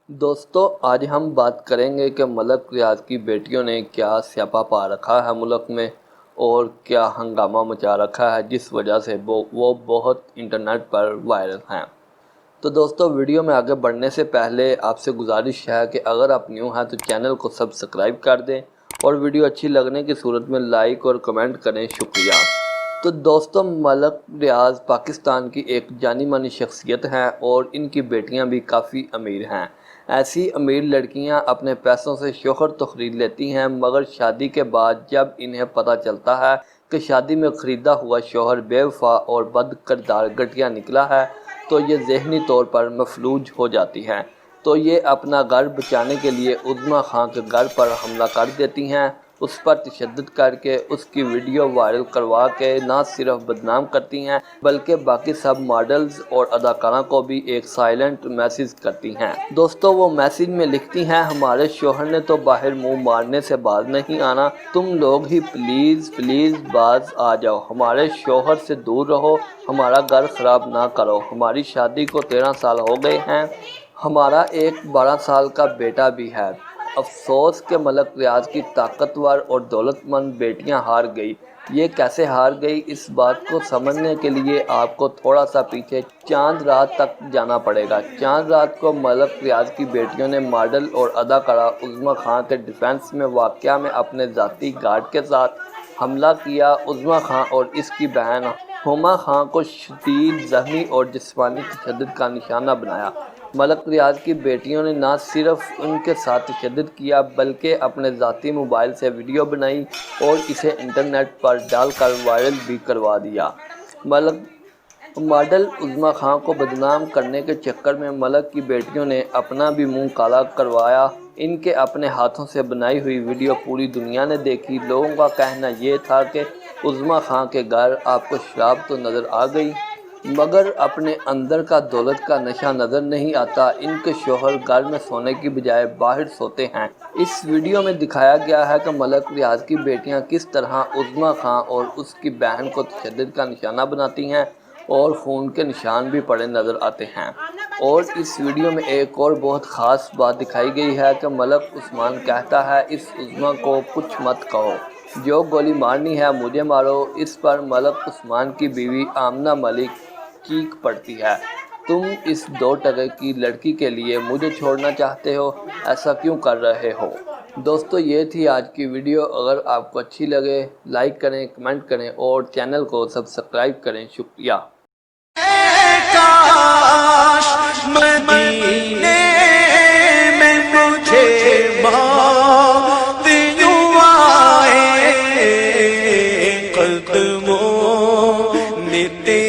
दोस्तों आज हम बात करेंगे कि मलक रियाज की बेटियों ने क्या स्यापा पा रखा है मुल्क में और क्या हंगामा मचा रखा है जिस वजह से वो बहुत इंटरनेट पर वायरल हैं। तो दोस्तों वीडियो में आगे बढ़ने से पहले आपसे गुजारिश है कि अगर आप न्यू हैं तो चैनल को सब्सक्राइब कर दें और वीडियो अच्छी लगने की सूरत में लाइक और कमेंट करें। शुक्रिया। तो दोस्तों मलक रियाज पाकिस्तान की एक जानी मानी शख्सियत हैं और इनकी बेटियां भी काफ़ी अमीर हैं। ऐसी अमीर लड़कियां अपने पैसों से शोहर तो ख़रीद लेती हैं, मगर शादी के बाद जब इन्हें पता चलता है कि शादी में ख़रीदा हुआ शोहर बेवफा और बद किरदार घटिया निकला है तो ये ज़हनी तौर पर मफलूज हो जाती हैं। तो ये अपना घर बचाने के लिए उज़्मा खां के घर पर हमला कर देती हैं, उस पर तशद्दुद करके उसकी वीडियो वायरल करवा के ना सिर्फ बदनाम करती हैं बल्कि बाकी सब मॉडल्स और अदाकारा को भी एक साइलेंट मैसेज करती हैं। दोस्तों वो मैसेज में लिखती हैं, हमारे शोहर ने तो बाहर मुंह मारने से बाज नहीं आना, तुम लोग ही प्लीज़ प्लीज़ बाज आ जाओ, हमारे शोहर से दूर रहो, हमारा घर ख़राब ना करो, हमारी शादी को 13 साल हो गए हैं, हमारा एक 12 साल का बेटा भी है। अफसोस के मलक रियाज की ताकतवर और दौलतमंद बेटियां हार गई। ये कैसे हार गई, इस बात को समझने के लिए आपको थोड़ा सा पीछे चांद रात तक जाना पड़ेगा। चांद रात को मलक रियाज की बेटियों ने मॉडल और अदाकारा उज़्मा खां के डिफेंस में वाक़या में अपने ज़ाती गार्ड के साथ हमला किया। उज़्मा खां और इसकी बहन हुमा खां को शदीद ज़हनी और जिस्मानी तशद्दुद का निशाना बनाया। मलक रियाज की बेटियों ने ना सिर्फ उनके साथ तशद्दुद किया बल्कि अपने ज़ाती मोबाइल से वीडियो बनाई और इसे इंटरनेट पर डालकर वायरल भी करवा दिया। मॉडल उज़्मा खां को बदनाम करने के चक्कर में मलक की बेटियों ने अपना भी मुंह काला करवाया। इनके अपने हाथों से बनाई हुई वीडियो पूरी दुनिया ने देखी। लोगों का कहना ये था कि उज़्मा खां के घर आपको शराब तो नज़र आ गई मगर अपने अंदर का दौलत का नशा नज़र नहीं आता। इनके शोहर घर में सोने की बजाय बाहर सोते हैं। इस वीडियो में दिखाया गया है कि मलक रियाज की बेटियां किस तरह उज़्मा खां और उसकी बहन को तशद्दुद का निशाना बनाती हैं और खून के निशान भी पड़े नज़र आते हैं। और इस वीडियो में एक और बहुत ख़ास बात दिखाई गई है कि मलक उस्मान कहता है, इस उज़्मा को कुछ मत कहो, जो गोली मारनी है मुझे मारो। इस पर मलक उस्मान की बीवी आमना मलिक चीख पड़ती है, तुम इस 2 टके की लड़की के लिए मुझे छोड़ना चाहते हो, ऐसा क्यों कर रहे हो। दोस्तों ये थी आज की वीडियो। अगर आपको अच्छी लगे लाइक करें, कमेंट करें और चैनल को सब्सक्राइब करें। शुक्रिया। नित्य